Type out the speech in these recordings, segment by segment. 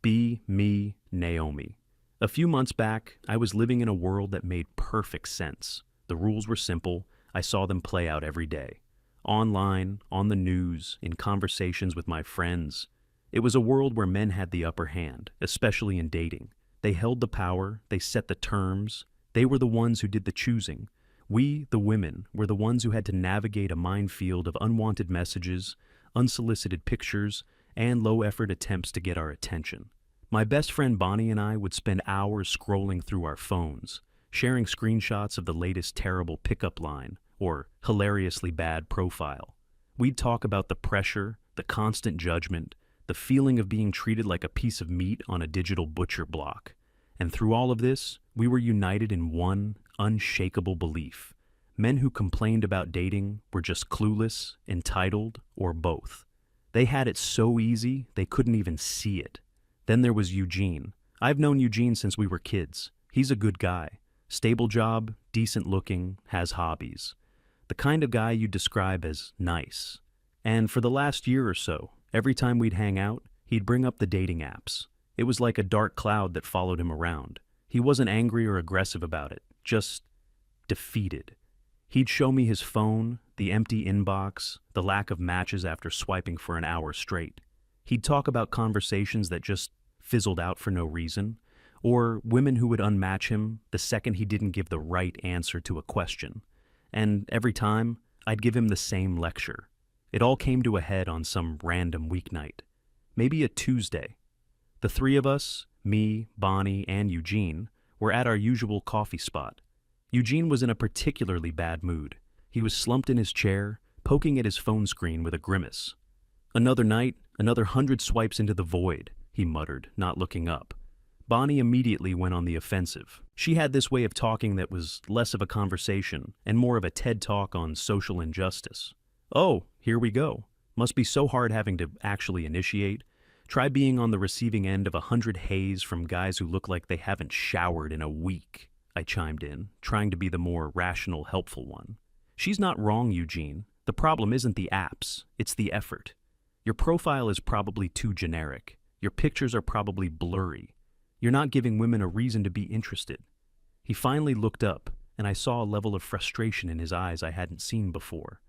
Be me, Naomi. A few months back, I was living in a world that made perfect sense. The rules were simple. I saw them play out every day. Online, on the news, in conversations with my friends. It was a world where men had the upper hand, especially in dating. They held the power, they set the terms. They were the ones who did the choosing. We, the women, were the ones who had to navigate a minefield of unwanted messages, unsolicited pictures, and low-effort attempts to get our attention. My best friend Bonnie and I would spend hours scrolling through our phones, sharing screenshots of the latest terrible pickup line or hilariously bad profile. We'd talk about the pressure, the constant judgment, the feeling of being treated like a piece of meat on a digital butcher block. And through all of this, we were united in one unshakable belief. Men who complained about dating were just clueless, entitled, or both. They had it so easy, they couldn't even see it. Then there was Eugene. I've known Eugene since we were kids. He's a good guy. Stable job, decent looking, has hobbies. The kind of guy you'd describe as nice. And for the last year or so, every time we'd hang out, he'd bring up the dating apps. It was like a dark cloud that followed him around. He wasn't angry or aggressive about it, just defeated. He'd show me his phone, the empty inbox, the lack of matches after swiping for an hour straight. He'd talk about conversations that just fizzled out for no reason, or women who would unmatch him the second he didn't give the right answer to a question. And every time, I'd give him the same lecture. It all came to a head on some random weeknight. Maybe a Tuesday. The three of us, me, Bonnie, and Eugene, were at our usual coffee spot. Eugene was in a particularly bad mood. He was slumped in his chair, poking at his phone screen with a grimace. "Another night, another 100 swipes into the void," he muttered, not looking up. Bonnie immediately went on the offensive. She had this way of talking that was less of a conversation and more of a TED Talk on social injustice. "Oh, here we go. Must be so hard having to actually initiate. Try being on the receiving end of 100 hays from guys who look like they haven't showered in a week," I chimed in, trying to be the more rational, helpful one. "She's not wrong, Eugene. The problem isn't the apps, it's the effort. Your profile is probably too generic. Your pictures are probably blurry. You're not giving women a reason to be interested." He finally looked up, and I saw a level of frustration in his eyes I hadn't seen before.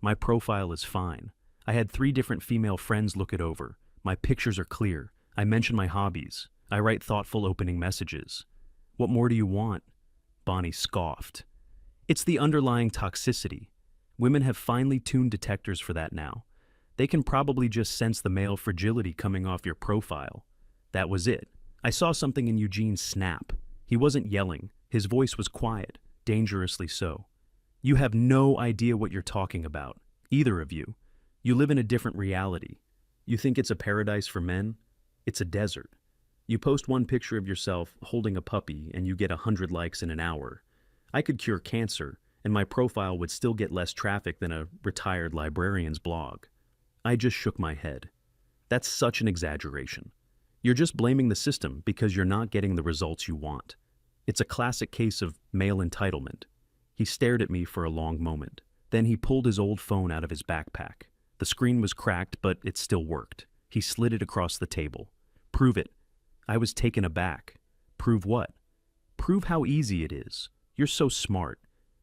"My profile is fine. I had 3 different female friends look it over. My pictures are clear. I mention my hobbies. I write thoughtful opening messages. What more do you want?" Bonnie scoffed. "It's the underlying toxicity. Women have finely tuned detectors for that now. They can probably just sense the male fragility coming off your profile." That was it. I saw something in Eugene's snap. He wasn't yelling. His voice was quiet, dangerously so. "You have no idea what you're talking about, either of you. You live in a different reality. You think it's a paradise for men? It's a desert. You post one picture of yourself holding a puppy and you get 100 likes in an hour. I could cure cancer, and my profile would still get less traffic than a retired librarian's blog." I just shook my head. "That's such an exaggeration. You're just blaming the system because you're not getting the results you want. It's a classic case of male entitlement." He stared at me for a long moment. Then he pulled his old phone out of his backpack. The screen was cracked, but it still worked. He slid it across the table. "Prove it." I was taken aback. "Prove what?" "Prove how easy it is. You're so smart.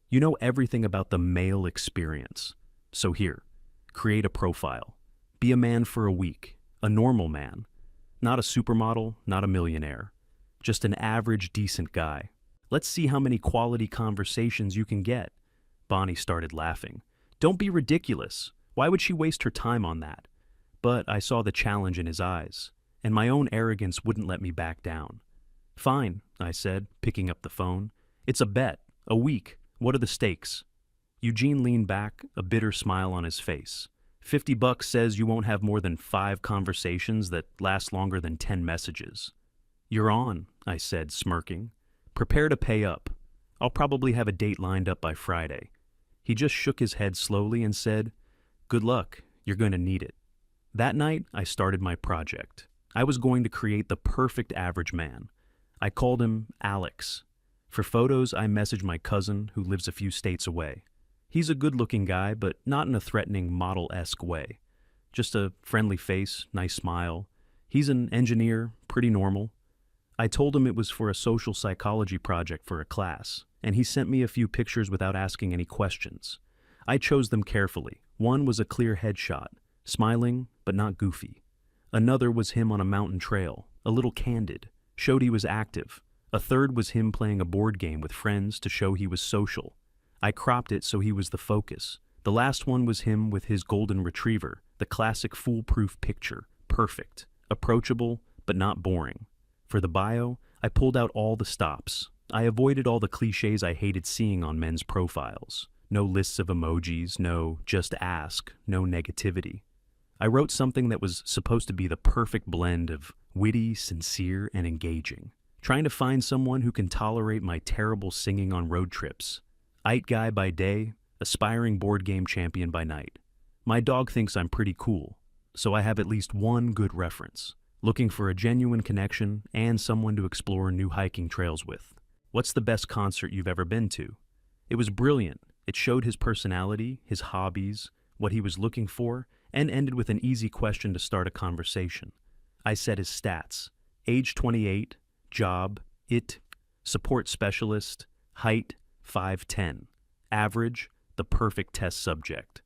You know everything about the male experience. So here, create a profile. Be a man for a week. A normal man. Not a supermodel, not a millionaire. Just an average, decent guy. Let's see how many quality conversations you can get." Bonnie started laughing. "Don't be ridiculous. Why would she waste her time on that?" But I saw the challenge in his eyes, and my own arrogance wouldn't let me back down. "Fine," I said, picking up the phone. "It's a bet. A week. What are the stakes?" Eugene leaned back, a bitter smile on his face. $50 says you won't have more than 5 conversations that last longer than 10 messages." "You're on," I said, smirking. "Prepare to pay up. I'll probably have a date lined up by Friday." He just shook his head slowly and said, "Good luck. You're going to need it." That night, I started my project. I was going to create the perfect average man. I called him Alex. For photos, I messaged my cousin, who lives a few states away. He's a good-looking guy, but not in a threatening model-esque way. Just a friendly face, nice smile. He's an engineer, pretty normal. I told him it was for a social psychology project for a class, and he sent me a few pictures without asking any questions. I chose them carefully. One was a clear headshot, smiling but not goofy. Another was him on a mountain trail, a little candid, showed he was active. A third was him playing a board game with friends to show he was social. I cropped it so he was the focus. The last one was him with his golden retriever, the classic foolproof picture, perfect, approachable but not boring. For the bio, I pulled out all the stops. I avoided all the cliches I hated seeing on men's profiles. No lists of emojis, no just ask, no negativity. I wrote something that was supposed to be the perfect blend of witty, sincere, and engaging. Trying to find someone who can tolerate my terrible singing on road trips. IT guy by day, aspiring board game champion by night. My dog thinks I'm pretty cool, so I have at least one good reference. Looking for a genuine connection and someone to explore new hiking trails with. What's the best concert you've ever been to? It was brilliant. It showed his personality, his hobbies, what he was looking for, and ended with an easy question to start a conversation. I said his stats: age 28, job, support specialist, height 5'10", average, the perfect test subject.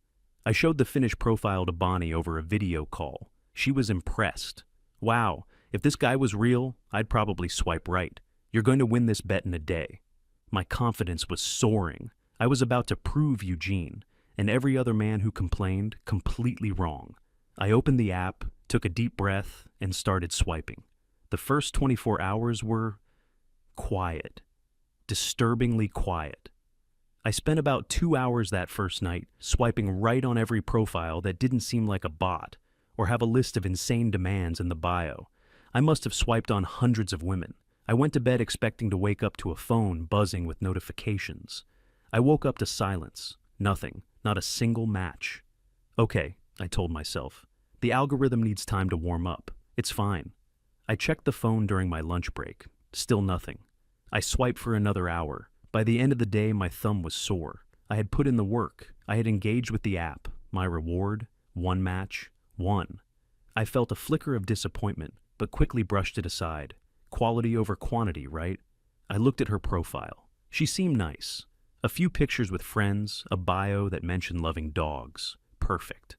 I showed the finished profile to Bonnie over a video call. She was impressed. Wow, if this guy was real, I'd probably swipe right. You're going to win this bet in a day. My confidence was soaring. I was about to prove Eugene, and every other man who complained, completely wrong. I opened the app, took a deep breath, and started swiping. The first 24 hours were quiet, disturbingly quiet. I spent about 2 hours that first night swiping right on every profile that didn't seem like a bot or have a list of insane demands in the bio. I must have swiped on hundreds of women. I went to bed expecting to wake up to a phone buzzing with notifications. I woke up to silence. Nothing. Not a single match. Okay, I told myself. The algorithm needs time to warm up. It's fine. I checked the phone during my lunch break. Still nothing. I swiped for another hour. By the end of the day, my thumb was sore. I had put in the work. I had engaged with the app. My reward? One match. One. I felt a flicker of disappointment, but quickly brushed it aside. Quality over quantity, right? I looked at her profile. She seemed nice. A few pictures with friends, a bio that mentioned loving dogs. Perfect.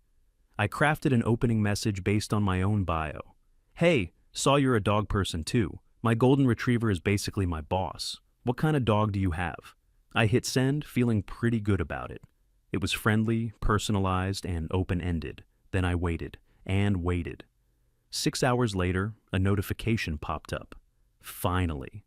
I crafted an opening message based on my own bio. Hey, saw you're a dog person too. My golden retriever is basically my boss. What kind of dog do you have? I hit send, feeling pretty good about it. It was friendly, personalized, and open-ended. Then I waited, and waited. 6 hours later, a notification popped up. Finally.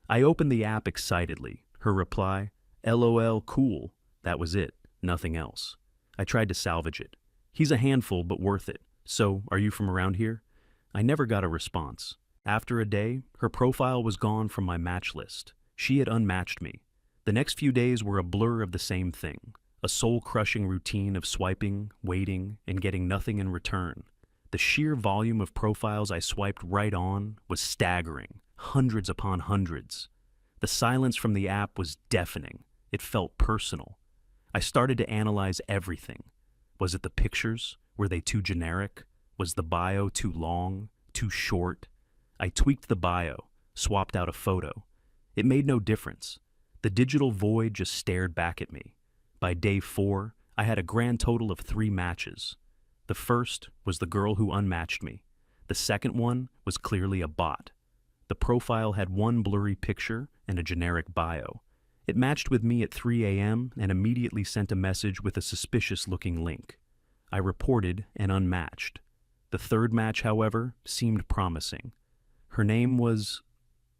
I opened the app excitedly. Her reply, LOL, cool. That was it, nothing else. I tried to salvage it. He's a handful, but worth it. So, are you from around here? I never got a response. After a day, her profile was gone from my match list. She had unmatched me. The next few days were a blur of the same thing. A soul-crushing routine of swiping, waiting, and getting nothing in return. The sheer volume of profiles I swiped right on was staggering, hundreds upon hundreds. The silence from the app was deafening. It felt personal. I started to analyze everything. Was it the pictures? Were they too generic? Was the bio too long, too short? I tweaked the bio, swapped out a photo. It made no difference. The digital void just stared back at me. By day 4, I had a grand total of 3 matches. The first was the girl who unmatched me. The second one was clearly a bot. The profile had one blurry picture and a generic bio. It matched with me at 3 a.m. and immediately sent a message with a suspicious-looking link. I reported and unmatched. The third match, however, seemed promising. Her name was,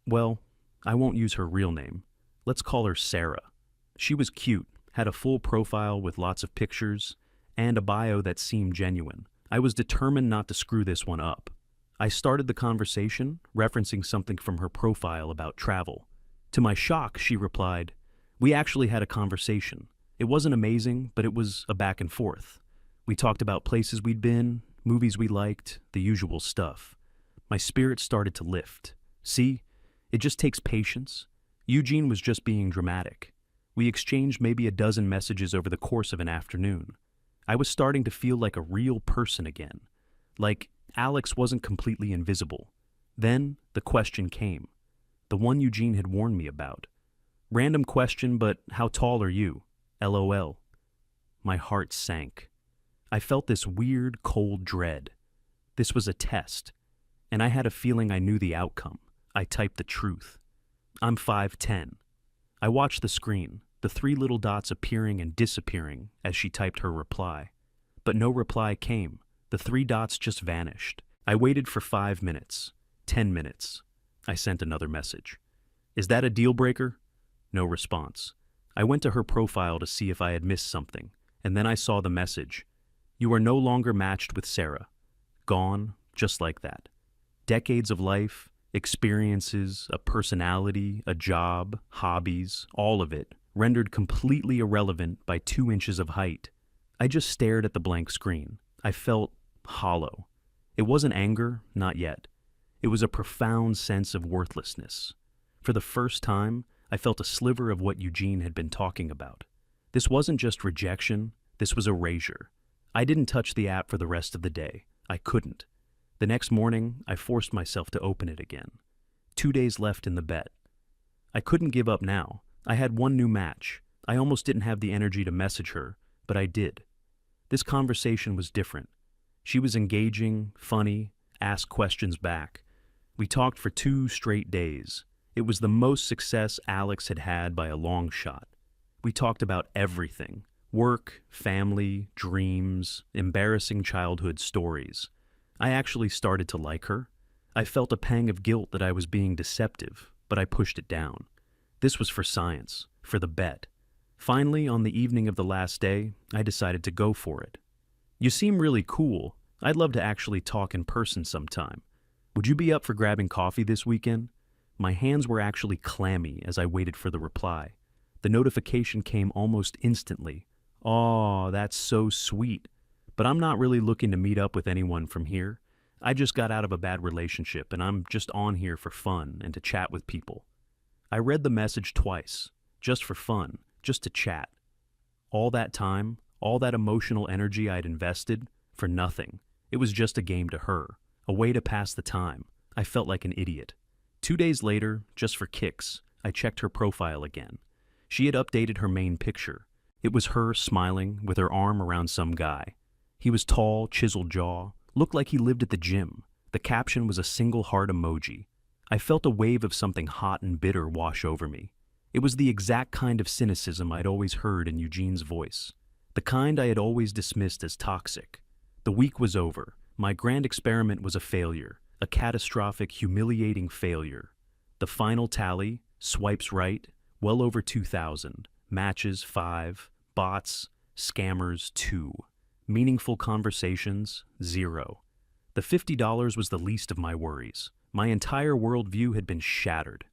well, I won't use her real name. Let's call her Sarah. She was cute, had a full profile with lots of pictures, and a bio that seemed genuine. I was determined not to screw this one up. I started the conversation, referencing something from her profile about travel. To my shock, she replied, "We actually had a conversation. It wasn't amazing, but it was a back and forth. We talked about places we'd been, movies we liked, the usual stuff." My spirit started to lift. See, it just takes patience. Eugene was just being dramatic. We exchanged maybe a dozen messages over the course of an afternoon. I was starting to feel like a real person again. Like, Alex wasn't completely invisible. Then the question came, the one Eugene had warned me about. Random question, but how tall are you? LOL. My heart sank. I felt this weird, cold dread. This was a test, and I had a feeling I knew the outcome. I typed the truth. I'm 5'10". I watched the screen, the three little dots appearing and disappearing as she typed her reply. But no reply came. The three dots just vanished. I waited for 5 minutes, 10 minutes. I sent another message. Is that a deal breaker? No response. I went to her profile to see if I had missed something, and then I saw the message. You are no longer matched with Sarah. Gone, just like that. Decades of life, experiences, a personality, a job, hobbies, all of it, rendered completely irrelevant by 2 inches of height. I just stared at the blank screen. I felt hollow. It wasn't anger, not yet. It was a profound sense of worthlessness. For the first time, I felt a sliver of what Eugene had been talking about. This wasn't just rejection, this was erasure. I didn't touch the app for the rest of the day. I couldn't. The next morning, I forced myself to open it again. 2 days left in the bet. I couldn't give up now. I had one new match. I almost didn't have the energy to message her, but I did. This conversation was different. She was engaging, funny, asked questions back. We talked for 2 straight days. It was the most success Alex had had by a long shot. We talked about everything. Work, family, dreams, embarrassing childhood stories. I actually started to like her. I felt a pang of guilt that I was being deceptive, but I pushed it down. This was for science, for the bet. Finally, on the evening of the last day, I decided to go for it. You seem really cool. I'd love to actually talk in person sometime. Would you be up for grabbing coffee this weekend? My hands were actually clammy as I waited for the reply. The notification came almost instantly. "Aw, that's so sweet. But I'm not really looking to meet up with anyone from here. I just got out of a bad relationship and I'm just on here for fun and to chat with people." I read the message twice, just for fun, just to chat. All that time, all that emotional energy I'd invested, for nothing. It was just a game to her, a way to pass the time. I felt like an idiot. 2 days later, just for kicks, I checked her profile again. She had updated her main picture. It was her smiling with her arm around some guy. He was tall, chiseled jaw, looked like he lived at the gym. The caption was a single heart emoji. I felt a wave of something hot and bitter wash over me. It was the exact kind of cynicism I'd always heard in Eugene's voice. The kind I had always dismissed as toxic. The week was over. My grand experiment was a failure. A catastrophic, humiliating failure. The final tally, swipes right, well over 2,000. Matches, 5. Bots, scammers, 2. Meaningful conversations, 0. The $50 was the least of my worries. My entire worldview had been shattered.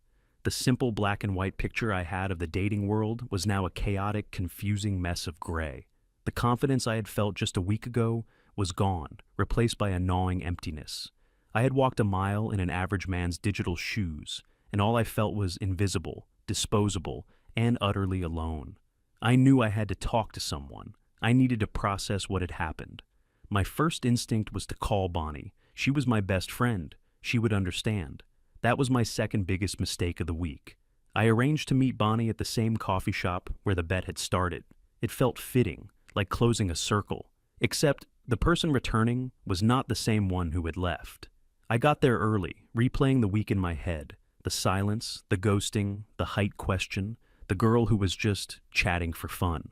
The simple black and white picture I had of the dating world was now a chaotic, confusing mess of gray. The confidence I had felt just a week ago was gone, replaced by a gnawing emptiness. I had walked a mile in an average man's digital shoes, and all I felt was invisible, disposable, and utterly alone. I knew I had to talk to someone. I needed to process what had happened. My first instinct was to call Bonnie. She was my best friend. She would understand. That was my second biggest mistake of the week. I arranged to meet Bonnie at the same coffee shop where the bet had started. It felt fitting, like closing a circle. Except the person returning was not the same one who had left. I got there early, replaying the week in my head. The silence, the ghosting, the height question, the girl who was just chatting for fun.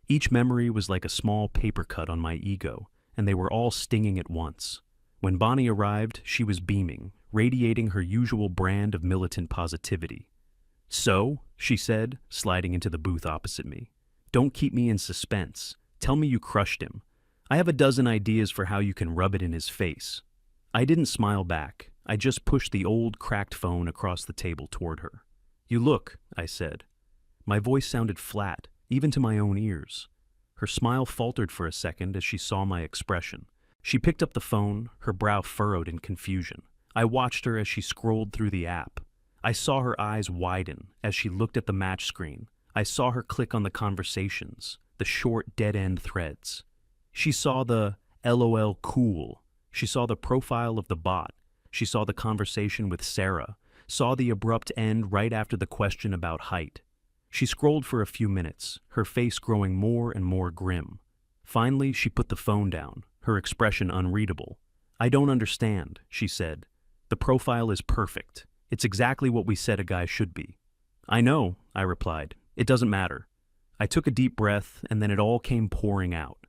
Each memory was like a small paper cut on my ego, and they were all stinging at once. When Bonnie arrived, she was beaming, radiating her usual brand of militant positivity. "So," she said, sliding into the booth opposite me, "don't keep me in suspense. Tell me you crushed him. I have a dozen ideas for how you can rub it in his face." I didn't smile back. I just pushed the old, cracked phone across the table toward her. "You look," I said. My voice sounded flat, even to my own ears. Her smile faltered for a second as she saw my expression. She picked up the phone, her brow furrowed in confusion. I watched her as she scrolled through the app. I saw her eyes widen as she looked at the match screen. I saw her click on the conversations, the short, dead-end threads. She saw the LOL cool. She saw the profile of the bot. She saw the conversation with Sarah, saw the abrupt end right after the question about height. She scrolled for a few minutes, her face growing more and more grim. Finally, she put the phone down, her expression unreadable. "I don't understand," she said. "The profile is perfect. It's exactly what we said a guy should be." "I know," I replied. "It doesn't matter." I took a deep breath, and then it all came pouring out.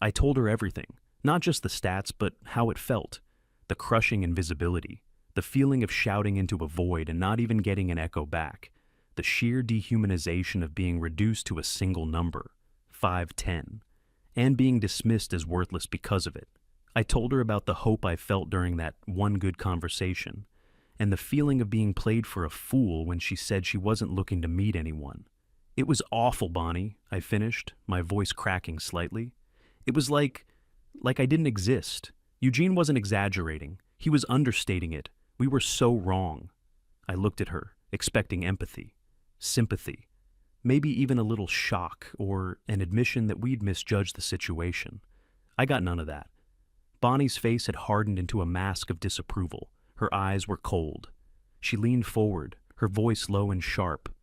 I told her everything, not just the stats, but how it felt. The crushing invisibility, the feeling of shouting into a void and not even getting an echo back, the sheer dehumanization of being reduced to a single number, 5'10", and being dismissed as worthless because of it. I told her about the hope I felt during that one good conversation, and the feeling of being played for a fool when she said she wasn't looking to meet anyone. "It was awful, Bonnie," I finished, my voice cracking slightly. "It was like I didn't exist. Eugene wasn't exaggerating. He was understating it. We were so wrong." I looked at her, expecting empathy, sympathy, maybe even a little shock or an admission that we'd misjudged the situation. I got none of that. Bonnie's face had hardened into a mask of disapproval. Her eyes were cold. She leaned forward, her voice low and sharp.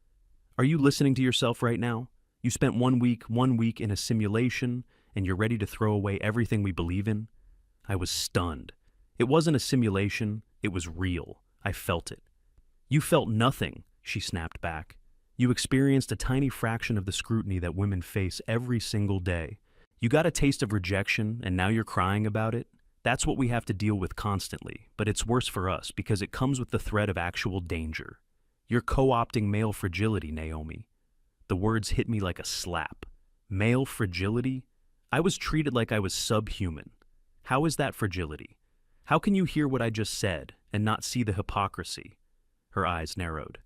"Are you listening to yourself right now? You spent one week in a simulation, and you're ready to throw away everything we believe in?" I was stunned. It wasn't a simulation, it was real. I felt it. "You felt nothing," she snapped back. "You experienced a tiny fraction of the scrutiny that women face every single day. You got a taste of rejection, and now you're crying about it? That's what we have to deal with constantly, but it's worse for us because it comes with the threat of actual danger. You're co-opting male fragility, Naomi." The words hit me like a slap. Male fragility? I was treated like I was subhuman. How is that fragility? How can you hear what I just said and not see the hypocrisy? Her eyes narrowed.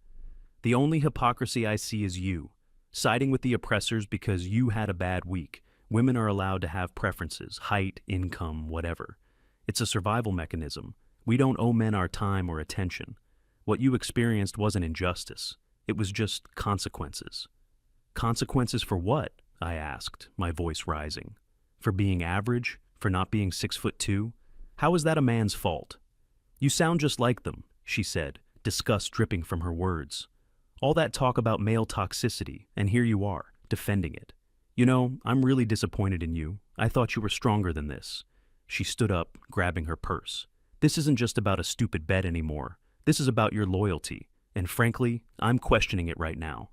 "The only hypocrisy I see is you, siding with the oppressors because you had a bad week. Women are allowed to have preferences, height, income, whatever. It's a survival mechanism. We don't owe men our time or attention. What you experienced wasn't injustice. It was just consequences." "Consequences for what?" I asked, my voice rising. "For being average? For not being 6'2"? How is that a man's fault?" "You sound just like them," she said, disgust dripping from her words. "All that talk about male toxicity, and here you are, defending it. You know, I'm really disappointed in you. I thought you were stronger than this." She stood up, grabbing her purse. "This isn't just about a stupid bet anymore. This is about your loyalty, and frankly, I'm questioning it right now."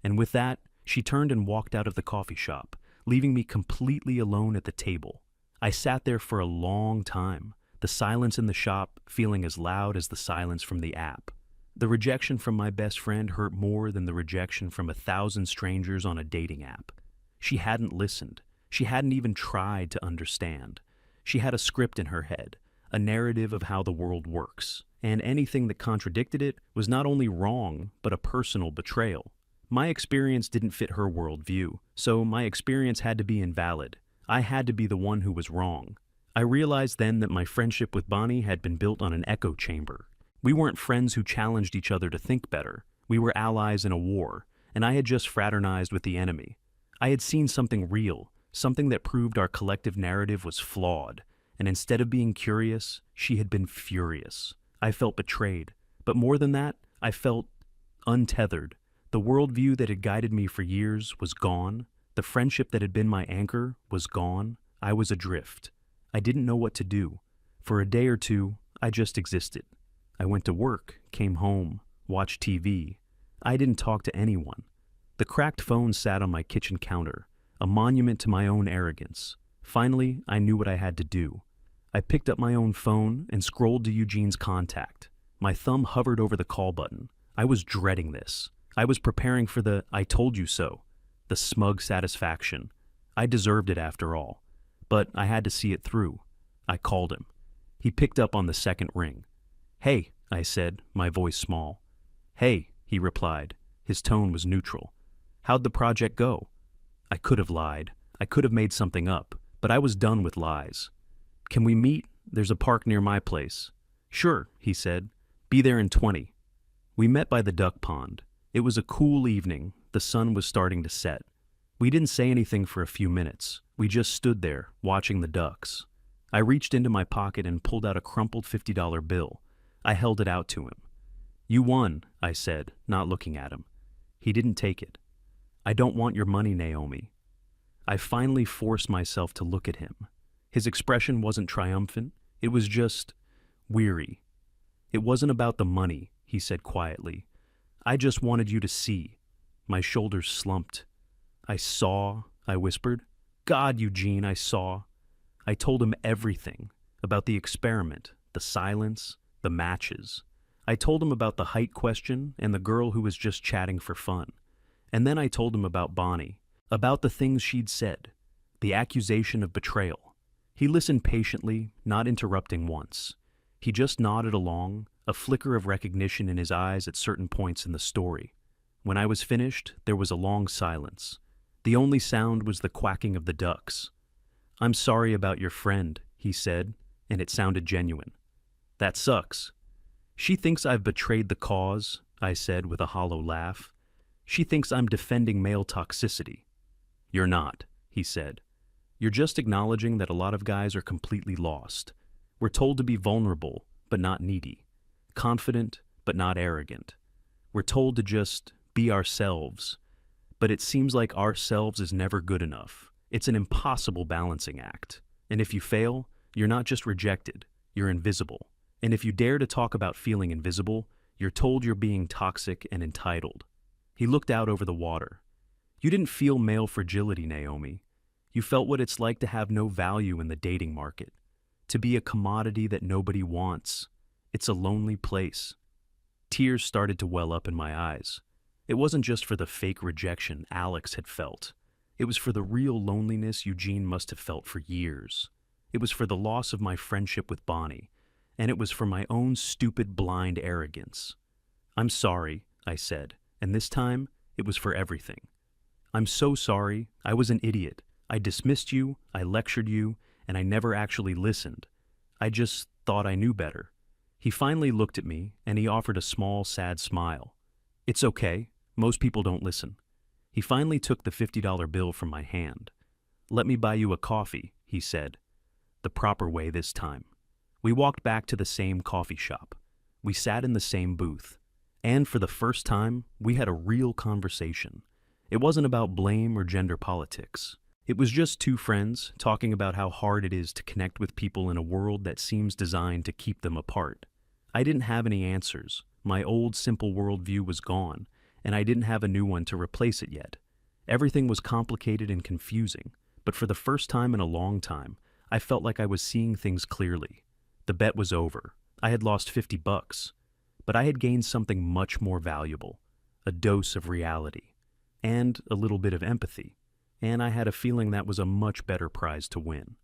And with that, she turned and walked out of the coffee shop, leaving me completely alone at the table. I sat there for a long time, the silence in the shop feeling as loud as the silence from the app. The rejection from my best friend hurt more than the rejection from 1,000 strangers on a dating app. She hadn't listened. She hadn't even tried to understand. She had a script in her head, a narrative of how the world works, and anything that contradicted it was not only wrong, but a personal betrayal. My experience didn't fit her worldview, so my experience had to be invalid. I had to be the one who was wrong. I realized then that my friendship with Bonnie had been built on an echo chamber. We weren't friends who challenged each other to think better. We were allies in a war, and I had just fraternized with the enemy. I had seen something real, something that proved our collective narrative was flawed, and instead of being curious, she had been furious. I felt betrayed, but more than that, I felt untethered. The worldview that had guided me for years was gone. The friendship that had been my anchor was gone. I was adrift. I didn't know what to do. For a day or two, I just existed. I went to work, came home, watched TV. I didn't talk to anyone. The cracked phone sat on my kitchen counter, a monument to my own arrogance. Finally, I knew what I had to do. I picked up my own phone and scrolled to Eugene's contact. My thumb hovered over the call button. I was dreading this. I was preparing for the "I told you so," the smug satisfaction. I deserved it after all. But I had to see it through. I called him. He picked up on the second ring. "Hey," I said, my voice small. "Hey," he replied. His tone was neutral. "How'd the project go?" I could have lied. I could have made something up, but I was done with lies. "Can we meet? There's a park near my place." "Sure," he said. "Be there in 20. We met by the duck pond. It was a cool evening. The sun was starting to set. We didn't say anything for a few minutes. We just stood there, watching the ducks. I reached into my pocket and pulled out a crumpled $50 bill. I held it out to him. "You won," I said, not looking at him. He didn't take it. "I don't want your money, Naomi." I finally forced myself to look at him. His expression wasn't triumphant, it was just weary. "It wasn't about the money," he said quietly. "I just wanted you to see." My shoulders slumped. "I saw," I whispered. "God, Eugene, I saw." I told him everything about the experiment, the silence, the matches. I told him about the height question and the girl who was just chatting for fun. And then I told him about Bonnie, about the things she'd said, the accusation of betrayal. He listened patiently, not interrupting once. He just nodded along, a flicker of recognition in his eyes at certain points in the story. When I was finished, there was a long silence. The only sound was the quacking of the ducks. "I'm sorry about your friend," he said, and it sounded genuine. "That sucks." "She thinks I've betrayed the cause," I said with a hollow laugh. "She thinks I'm defending male toxicity." "You're not," he said. "You're just acknowledging that a lot of guys are completely lost. We're told to be vulnerable, but not needy. Confident, but not arrogant. We're told to just be ourselves. But it seems like ourselves is never good enough. It's an impossible balancing act. And if you fail, you're not just rejected, you're invisible. And if you dare to talk about feeling invisible, you're told you're being toxic and entitled." He looked out over the water. "You didn't feel male fragility, Naomi. You felt what it's like to have no value in the dating market, to be a commodity that nobody wants. It's a lonely place." Tears started to well up in my eyes. It wasn't just for the fake rejection Alex had felt. It was for the real loneliness Eugene must have felt for years. It was for the loss of my friendship with Bonnie, and it was for my own stupid, blind arrogance. "I'm sorry," I said, and this time it was for everything. "I'm so sorry. I was an idiot. I dismissed you, I lectured you, and I never actually listened. I just thought I knew better." He finally looked at me, and he offered a small, sad smile. "It's okay. Most people don't listen." He finally took the $50 bill from my hand. "Let me buy you a coffee," he said. The proper way this time. We walked back to the same coffee shop. We sat in the same booth. And for the first time, we had a real conversation. It wasn't about blame or gender politics. It was just two friends talking about how hard it is to connect with people in a world that seems designed to keep them apart. I didn't have any answers. My old simple worldview was gone, and I didn't have a new one to replace it yet. Everything was complicated and confusing, but for the first time in a long time, I felt like I was seeing things clearly. The bet was over. I had lost $50, but I had gained something much more valuable, a dose of reality, and a little bit of empathy, and I had a feeling that was a much better prize to win.